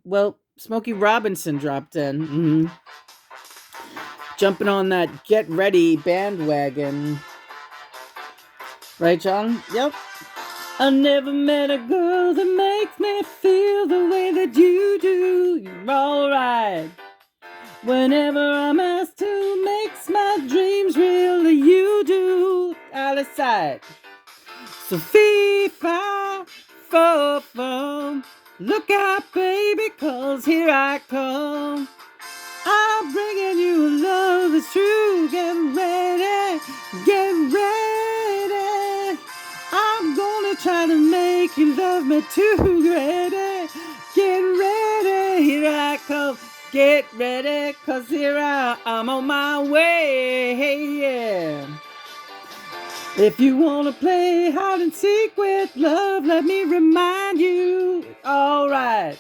Well, Smokey Robinson dropped in. Jumping on that get ready bandwagon. Right, John? Yep. I never met a girl that makes me feel the way that you do. You're alright. Whenever I'm asked to makes my dreams real, you do. Out of sight. So fee, fi, fo, fum. Look out, baby, 'cause here I come. I'm bringing you love that's true. Get ready, get ready. I'm gonna try to make you love me too. Get ready, here I come. Get ready, 'cause here I'm on my way. Hey, yeah. If you wanna play hide and seek with love, let me remind you. Alright.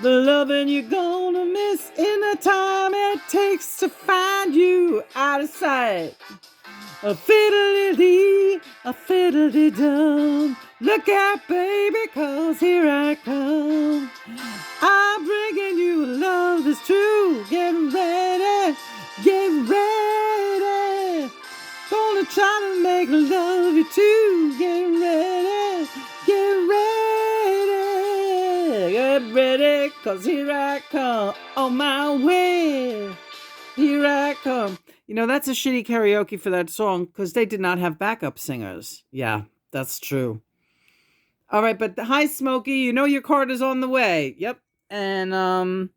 The loving you're gonna miss in the time it takes to find you out of sight. A fiddly-dee, a fiddly-dum. Look out, baby, 'cause here I come. I'm bringing you love that's true. Get ready, get ready. Gonna try to make love you too. Get ready, get ready. Get ready, 'cause here I come. On my way. Here I come. You know, that's a shitty karaoke for that song because they did not have backup singers. Yeah, that's true. All right, but hi, Smokey. You know your card is on the way. Yep. And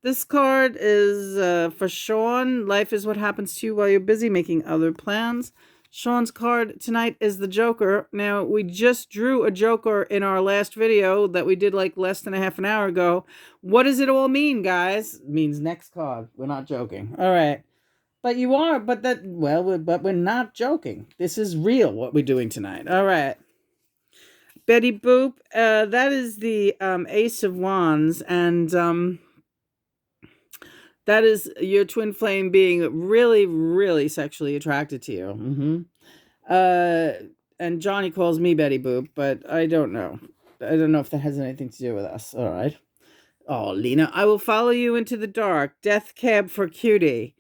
this card is for Sean. Life is what happens to you while you're busy making other plans. Sean's card tonight is the Joker. Now, we just drew a Joker in our last video that we did like less than a half an hour ago. What does it all mean, guys? It means next card. We're not joking. All right. But you are, but we're not joking. This is real, what we're doing tonight. All right. Betty Boop, that is the Ace of Wands, and that is your twin flame being really, really sexually attracted to you. And Johnny calls me Betty Boop, but I don't know. I don't know if that has anything to do with us. All right. Oh, Lena, I will follow you into the dark. Death Cab for Cutie.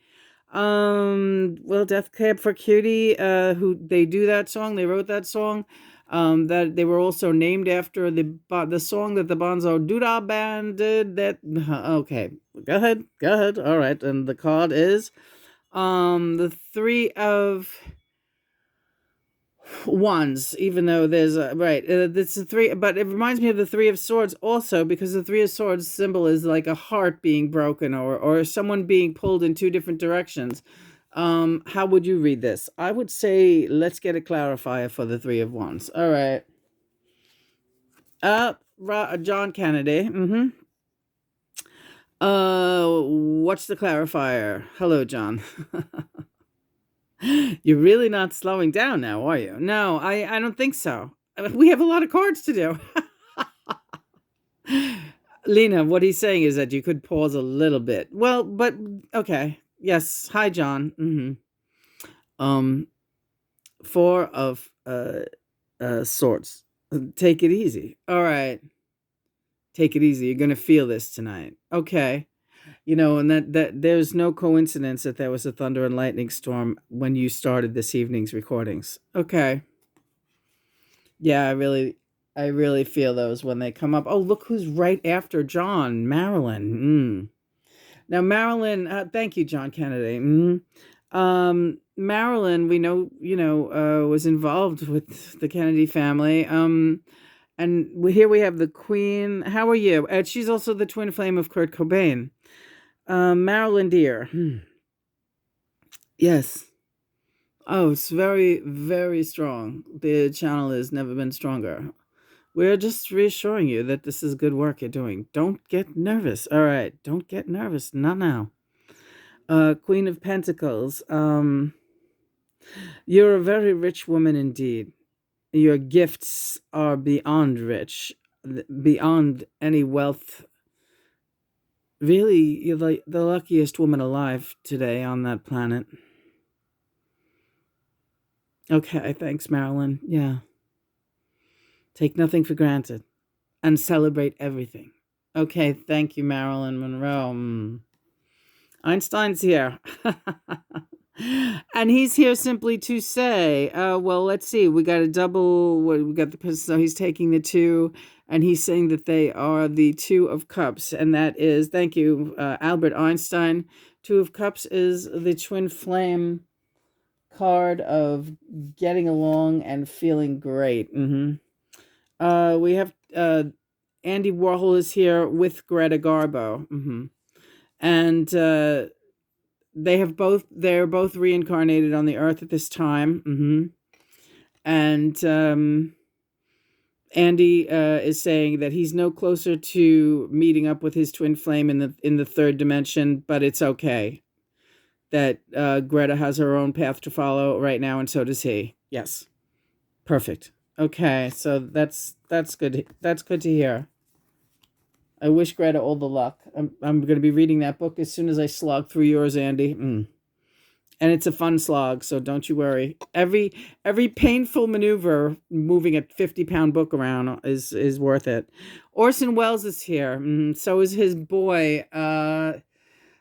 Well, Death Cab for Cutie, who they do that song, they wrote that song. That they were also named after the song that the Bonzo Doodah Band did. That okay, go ahead. All right, and the card is the Three of Wands. Even though there's it's a three, but it reminds me of the Three of Swords also because the Three of Swords symbol is like a heart being broken or someone being pulled in two different directions. How would you read this? I would say let's get a clarifier for the Three of Wands. All right. John Kennedy. What's the clarifier? Hello, John. You're really not slowing down now, are you? No, I don't think so. We have a lot of cards to do. Lena, what he's saying is that you could pause a little bit. Well, but okay. Yes. Hi, John. Four of Swords. Take it easy. All right. Take it easy. You're going to feel this tonight. Okay. You know, and that there's no coincidence that there was a thunder and lightning storm when you started this evening's recordings. Okay. Yeah, I really feel those when they come up. Oh, look who's right after John, Marilyn. Now, Marilyn, thank you, John Kennedy. Marilyn, we know, was involved with the Kennedy family. And here we have the Queen. How are you? And she's also the twin flame of Kurt Cobain. Marilyn, dear. Yes. Oh, it's very, very strong. The channel has never been stronger. We're just reassuring you that this is good work you're doing. Don't get nervous. All right. Don't get nervous. Not now. Queen of Pentacles. You're a very rich woman indeed. Your gifts are beyond rich, beyond any wealth. Really, you're like the luckiest woman alive today on that planet. Okay, thanks, Marilyn. Yeah. Take nothing for granted and celebrate everything. Okay, thank you, Marilyn Monroe. Einstein's here. And he's here simply to say, well, let's see, we got a double, we got so he's taking the two, and he's saying that they are the Two of Cups, and that is, thank you, Albert Einstein. Two of Cups is the twin flame card of getting along and feeling great. We have Andy Warhol is here with Greta Garbo. And they're both reincarnated on the earth at this time. And Andy is saying that he's no closer to meeting up with his twin flame in the third dimension, but it's okay that Greta has her own path to follow right now, and so does he. Yes, perfect. Okay, so that's good. That's good to hear. I wish Greta all the luck. I'm going to be reading that book as soon as I slog through yours, Andy. And it's a fun slog, so don't you worry. Every painful maneuver moving a 50-pound book around is worth it. Orson Welles is here. So is his boy,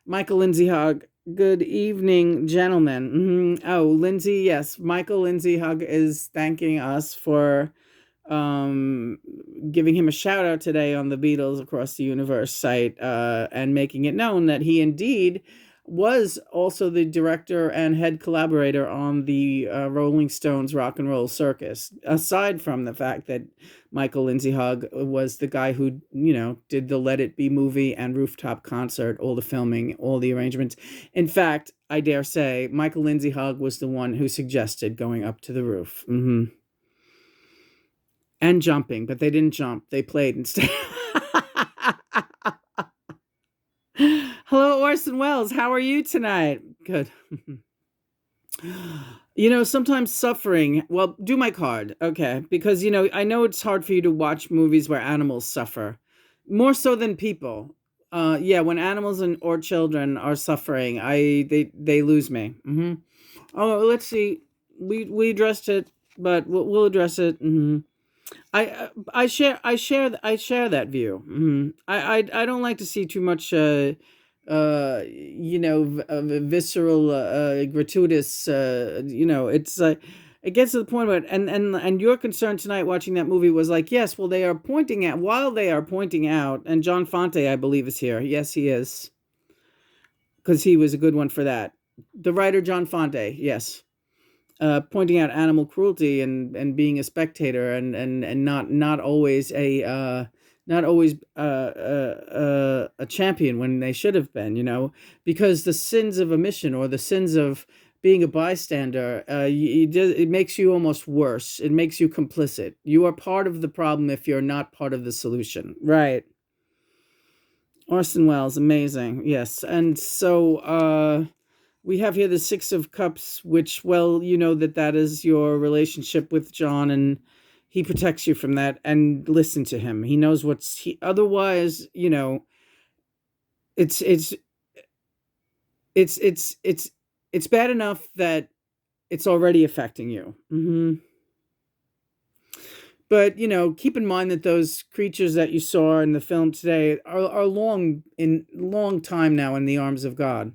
Michael Lindsay Hogg. Good evening, gentlemen. Oh, Lindsay, yes. Michael Lindsay Hogg is thanking us for giving him a shout out today on the Beatles Across the Universe site, and making it known that he indeed was also the director and head collaborator on the Rolling Stones Rock and Roll Circus, aside from the fact that Michael Lindsay Hogg was the guy who, did the Let It Be movie and Rooftop Concert, all the filming, all the arrangements. In fact, I dare say, Michael Lindsay Hogg was the one who suggested going up to the roof. And jumping, but they didn't jump. They played instead. Hello, Orson Welles. How are you tonight? Good. Sometimes suffering. Well, do my card, okay? Because, I know it's hard for you to watch movies where animals suffer. More so than people. When animals or children are suffering, they lose me. Oh, let's see. We addressed it, but we'll address it. I share that view. I don't like to see too much visceral, gratuitous. It's it gets to the point where and your concern tonight watching that movie was like, yes, well, they are pointing out, and John Fonte, I believe, is here. Yes, he is, because he was a good one for that. The writer John Fonte, yes. Pointing out animal cruelty and being a spectator and not always a champion when they should have been, because the sins of omission or the sins of being a bystander, it makes you almost worse. It makes you complicit. You are part of the problem if you're not part of the solution. Right. Orson Welles, amazing. Yes. And so we have here the Six of Cups, which, well, that is your relationship with John, and he protects you from that. And listen to him; he knows otherwise, it's bad enough that it's already affecting you. But keep in mind that those creatures that you saw in the film today are long time now in the arms of God.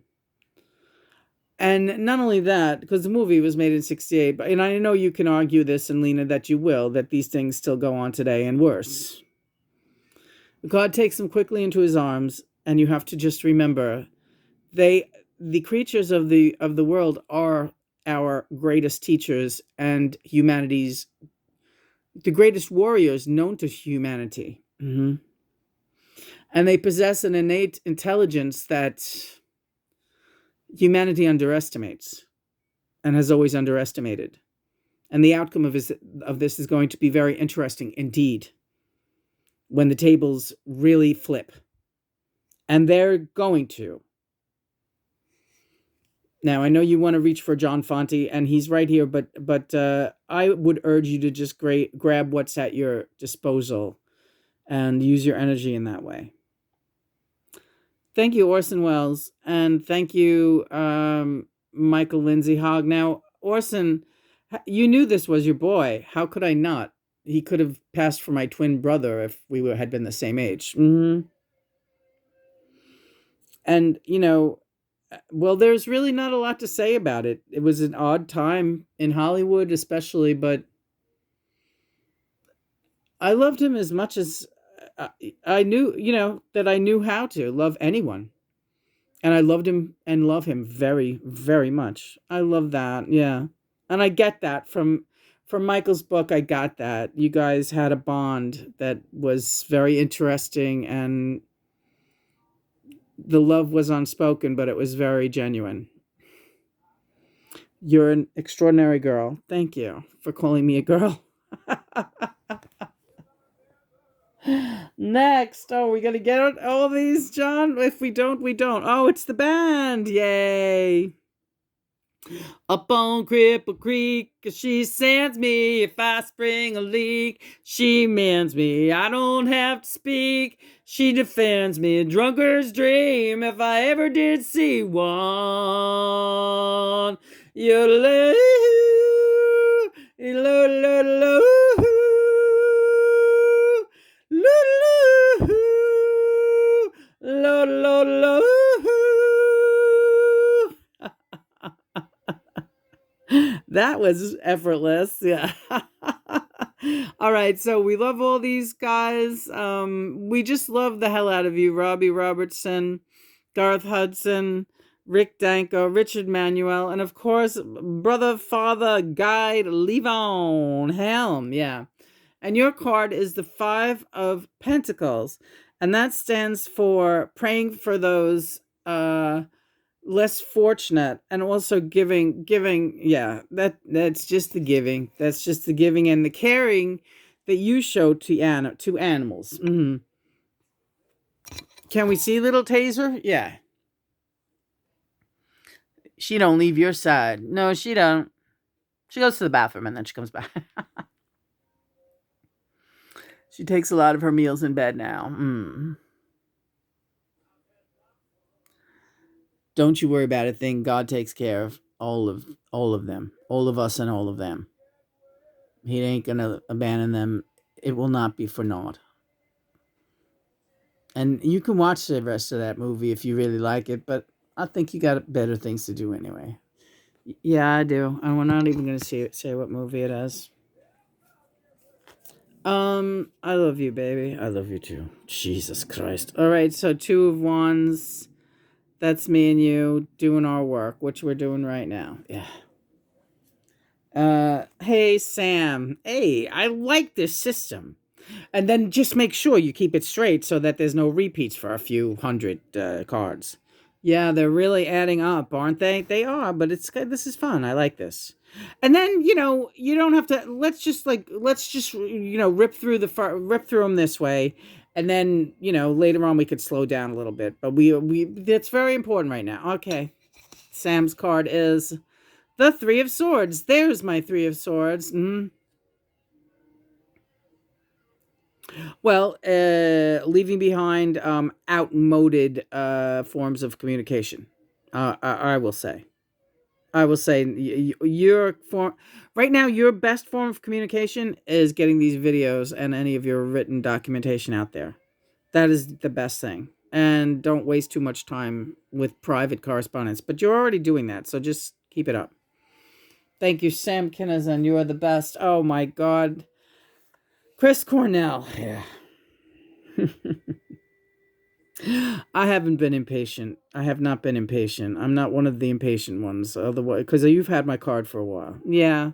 And not only that, because the movie was made in 1968, and I know you can argue this, and Lena, that you will, that these things still go on today and worse. God takes them quickly into his arms, and you have to just remember, the creatures of the world are our greatest teachers and humanity's, the greatest warriors known to humanity. And they possess an innate intelligence that humanity underestimates and has always underestimated. And the outcome of this is going to be very interesting indeed when the tables really flip. And they're going to. Now, I know you want to reach for John Fonte, and he's right here, but I would urge you to just grab what's at your disposal and use your energy in that way. Thank you, Orson Welles, and thank you, Michael Lindsay Hogg. Now, Orson, you knew this was your boy. How could I not? He could have passed for my twin brother if we had been the same age. And, well, there's really not a lot to say about it. It was an odd time in Hollywood, especially, but I loved him as much as uh, I knew, that I knew how to love anyone. And I loved him and love him very, very much. I love that. Yeah. And I get that from Michael's book. I got that. You guys had a bond that was very interesting, and the love was unspoken, but it was very genuine. You're an extraordinary girl. Thank you for calling me a girl. Next. Oh, we got to get all these, John. If we don't, we don't. Oh, it's the band. Yay. Up on Cripple Creek, she sends me. If I spring a leak, she mends me. I don't have to speak. She defends me. A drunkard's dream, if I ever did see one. Yodeloo, yodeloo, yodeloo, yodeloo. That was effortless. Yeah. All right. So we love all these guys. We just love the hell out of you. Robbie Robertson, Garth Hudson, Rick Danko, Richard Manuel, and of course, brother, father, guide, Levon Helm. Yeah. And your card is the Five of Pentacles. And that stands for praying for those less fortunate, and also giving. Yeah, that's just the giving. That's just the giving and the caring that you show to animals. Can we see little Taser? Yeah. She don't leave your side. No, she don't. She goes to the bathroom and then she comes back. She takes a lot of her meals in bed now. Don't you worry about a thing. God takes care of all of them, all of us, and all of them. He ain't gonna abandon them. It will not be for naught. And you can watch the rest of that movie if you really like it, but I think you got better things to do anyway. Yeah, I do. And we're not even going to say what movie it is. I love you, baby. I love you too. Jesus Christ. All right, so Two of Wands. That's me and you doing our work, which we're doing right now. Yeah. Hey, Sam. Hey, I like this system. And then just make sure you keep it straight so that there's no repeats for a few hundred cards. Yeah, they're really adding up, aren't they? They are, but it's good. This is fun. I like this. And then you don't have to. Let's just rip through them this way, and then later on we could slow down a little bit. But we that's very important right now. Okay, Sam's card is the Three of Swords. There's my Three of Swords. Well, leaving behind outmoded forms of communication. I will say. I will say your form right now. Your best form of communication is getting these videos and any of your written documentation out there. That is the best thing. And don't waste too much time with private correspondence. But you're already doing that, so just keep it up. Thank you, Sam Kinison. You are the best. Oh my God. Chris Cornell. Yeah. I haven't been impatient. I have not been impatient. I'm not one of the impatient ones. Otherwise, because you've had my card for a while. Yeah.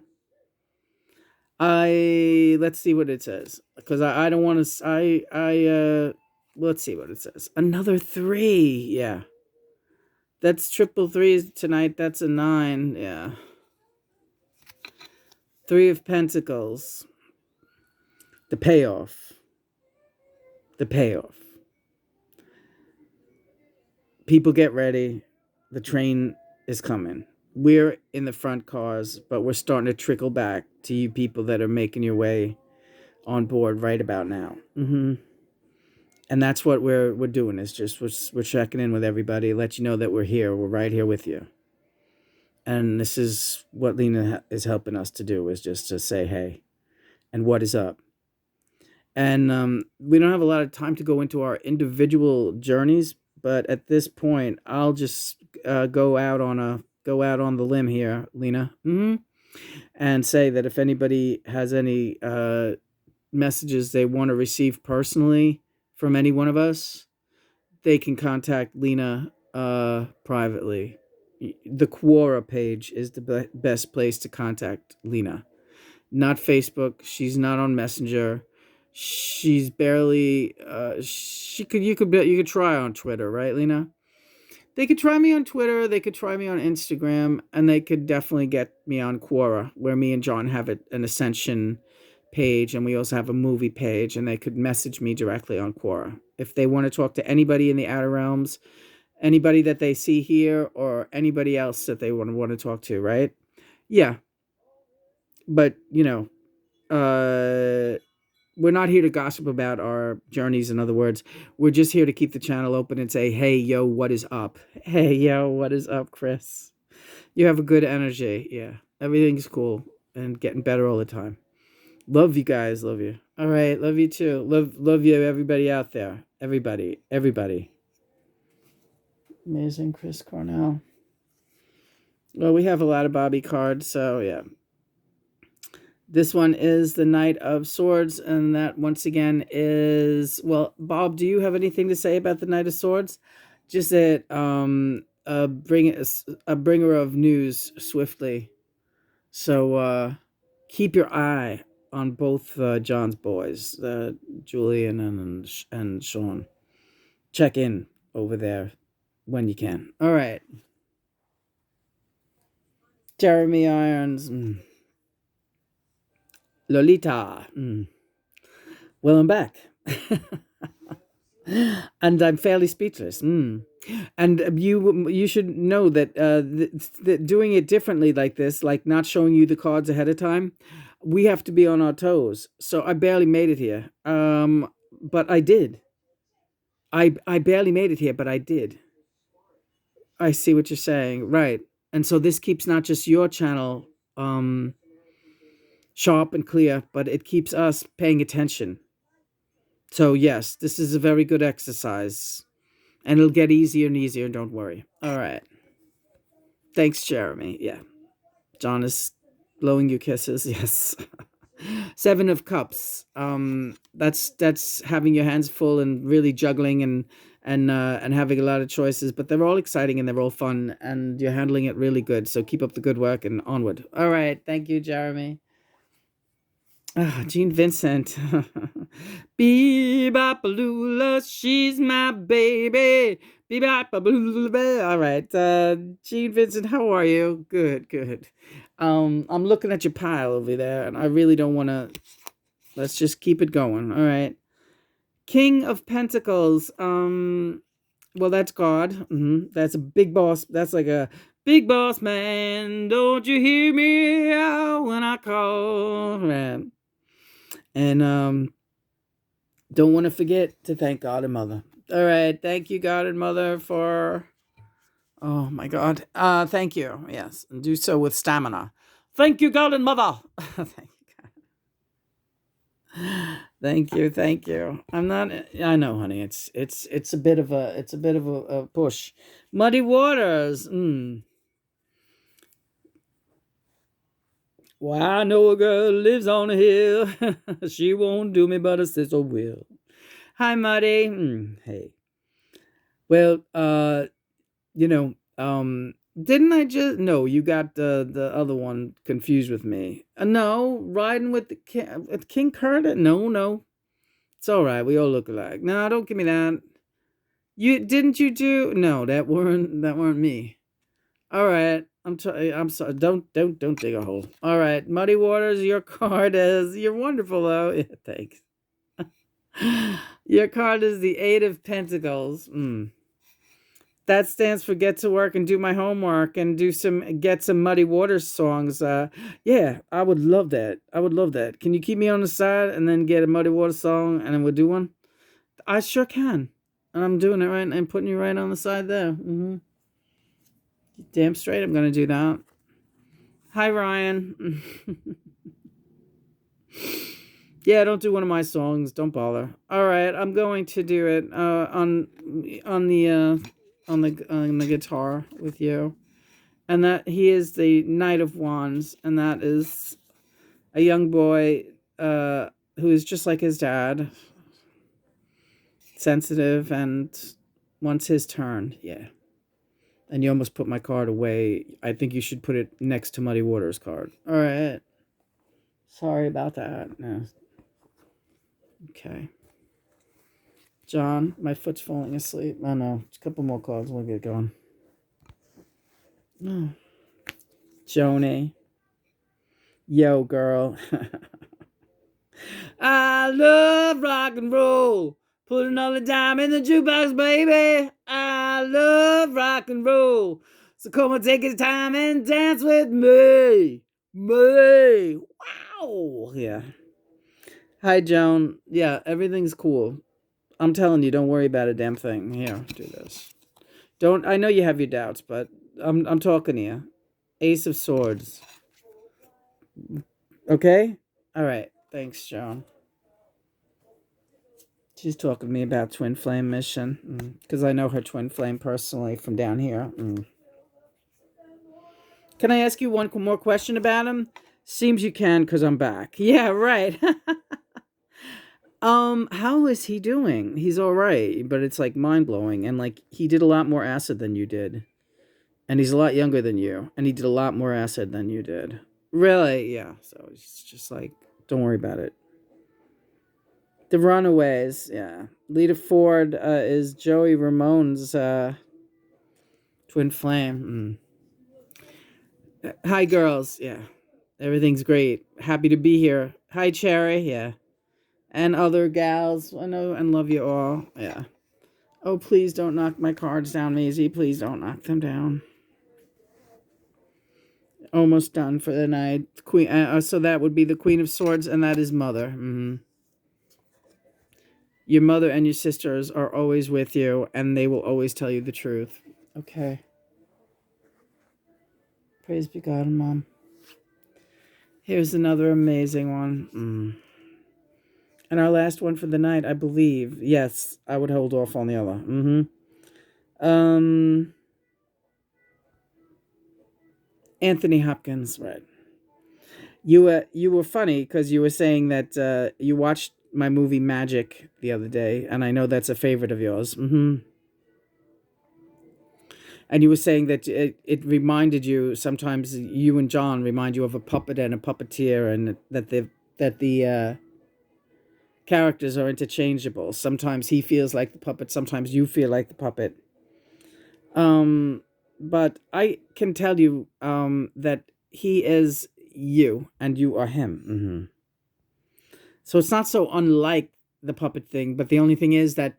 Let's see what it says. Because I don't want to. Let's see what it says. Another 3. Yeah. That's triple threes tonight. That's a 9. Yeah. 3 of Pentacles. The payoff. The payoff. People get ready. The train is coming. We're in the front cars, but we're starting to trickle back to you people that are making your way on board right about now. And that's what we're doing. Is just we're checking in with everybody, let you know that we're here. We're right here with you. And this is what Lena is helping us to do, is just to say hey and what is up. And we don't have a lot of time to go into our individual journeys, but at this point, I'll just go out on the limb here, Lena, and say that if anybody has any messages they want to receive personally from any one of us, they can contact Lena privately. The Quora page is the best place to contact Lena. Not Facebook. She's not on Messenger. She's barely. She could. You could try on Twitter, right, Lena? They could try me on Twitter. They could try me on Instagram, and they could definitely get me on Quora, where me and John have an Ascension page, and we also have a movie page, and they could message me directly on Quora if they want to talk to anybody in the Outer Realms, anybody that they see here, or anybody else that they want to talk to. Right? Yeah, but we're not here to gossip about our journeys. In other words, we're just here to keep the channel open and say, hey, yo, what is up? Hey, yo, what is up, Chris? You have a good energy. Yeah, everything's cool and getting better all the time. Love you guys. Love you. All right. Love you too. Love you, everybody out there. Everybody. Amazing, Chris Cornell. Well, we have a lot of Bobby cards, so yeah. This one is the Knight of Swords, and that once again is, well, Bob, do you have anything to say about the Knight of Swords? Just that a bringer of news swiftly. So keep your eye on both John's boys, Julian and Sean. Check in over there when you can. All right. Jeremy Irons. Lolita. Well, I'm back. And I'm fairly speechless. And you should know that doing it differently like this, like not showing you the cards ahead of time, we have to be on our toes. So I barely made it here. But I did. I barely made it here, but I did. I see what you're saying. Right. And so this keeps not just your channel sharp and clear, but it keeps us paying attention. So yes, this is a very good exercise. And it'll get easier and easier, don't worry. All right. Thanks, Jeremy. Yeah. John is blowing you kisses. Yes. Seven of Cups. That's having your hands full and really juggling and having a lot of choices, but they're all exciting and they're all fun and you're handling it really good. So keep up the good work and onward. All right. Thank you, Jeremy. Gene Vincent. Bee-bop-a-lula, she's my baby. Bee-bop-a-lula. All right. Gene Vincent, how are you? Good. I'm looking at your pile over there, and I really don't want to... Let's just keep it going. All right. King of Pentacles. Well, that's God. That's a big boss. That's like a big boss man. Don't you hear me out when I call? Man. And don't want to forget to thank God and Mother. All right. Thank you, God and Mother, for... Oh, my God. Thank you. Yes. And do so with stamina. Thank you, God and Mother. Thank you. I'm not... I know, honey. It's a bit of a push. Muddy Waters. Well, I know a girl lives on a hill. She won't do me, but a sister will. Hi, Muddy. Hey. Well, didn't I just... No, you got the other one confused with me. No, riding with the King Curtis? No. It's all right. We all look alike. No, don't give me that. You do? No, that weren't me. All right. I'm sorry. Don't dig a hole. All right. Muddy Waters, your card is... You're wonderful, though. Yeah, thanks. Your card is the Eight of Pentacles. That stands for get to work and do my homework and get some Muddy Waters songs. Yeah, I would love that. Can you keep me on the side and then get a Muddy Waters song and then we'll do one? I sure can. And I'm doing it right and putting you right on the side there. Damn straight I'm going to do that. Hi, Ryan. Yeah, don't do one of my songs. Don't bother. All right, I'm going to do it on the guitar with you. And that he is the Knight of Wands, and that is a young boy who is just like his dad, sensitive and wants his turn. Yeah. And you almost put my card away. I think you should put it next to Muddy Waters' card. All right. Sorry about that. No. Okay. John, my foot's falling asleep. Oh no, a couple more cards. We'll get going. Oh. Joni. Yo, girl. I love rock and roll. Put another dime in the jukebox, baby. I love rock and roll. So come and take your time and dance with me. Me. Wow. Yeah. Hi, Joan. Yeah, everything's cool. I'm telling you, don't worry about a damn thing. Here, do this. Don't. I know you have your doubts, but I'm talking to you. Ace of Swords. Okay. All right. Thanks, Joan. She's talking to me about Twin Flame mission because I know her Twin Flame personally from down here. Can I ask you one more question about him? Seems you can because I'm back. Yeah, right. How is he doing? He's all right, but it's like mind blowing, and like he did a lot more acid than you did, and he's a lot younger than you, and he did a lot more acid than you did. Really? Yeah. So it's just like, don't worry about it. The Runaways, yeah. Lita Ford is Joey Ramone's twin flame. Hi, girls. Yeah. Everything's great. Happy to be here. Hi, Cherry. Yeah. And other gals. I know and love you all. Yeah. Oh, please don't knock my cards down, Maisie. Please don't knock them down. Almost done for the night. Queen. So that would be the Queen of Swords, and that is Mother. Your mother and your sisters are always with you, and they will always tell you the truth. Okay. Praise be God and Mom. Here's another amazing one. And our last one for the night, I believe. Yes, I would hold off on the other. Anthony Hopkins, right. You were funny because you were saying that you watched my movie Magic the other day, and I know that's a favorite of yours. And you were saying that it reminded you, sometimes you and John remind you of a puppet and a puppeteer, and that the characters are interchangeable. Sometimes he feels like the puppet, sometimes you feel like the puppet. But I can tell you that he is you and you are him. So it's not so unlike the puppet thing, but the only thing is that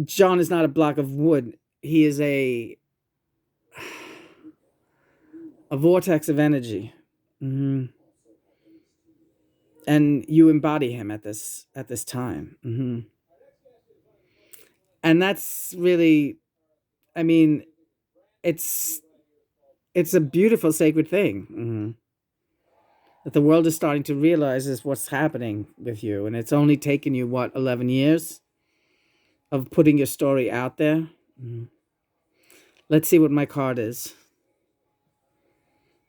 John is not a block of wood. He is a vortex of energy. And you embody him at this time. And that's really, I mean, it's a beautiful sacred thing. That the world is starting to realize is what's happening with you, and it's only taken you 11 years of putting your story out there. Let's see what my card is.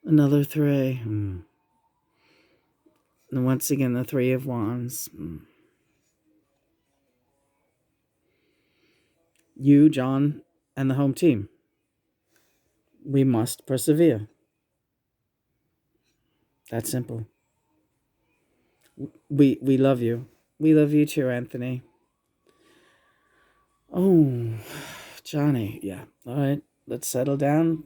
Another 3. And once again, the 3 of Wands. You, John, and the home team. We must persevere. That's simple. We love you. We love you too, Anthony. Oh, Johnny. Yeah. All right. Let's settle down.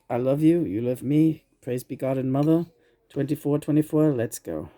I love you. You love me. Praise be God and Mother. 24, 24. Let's go.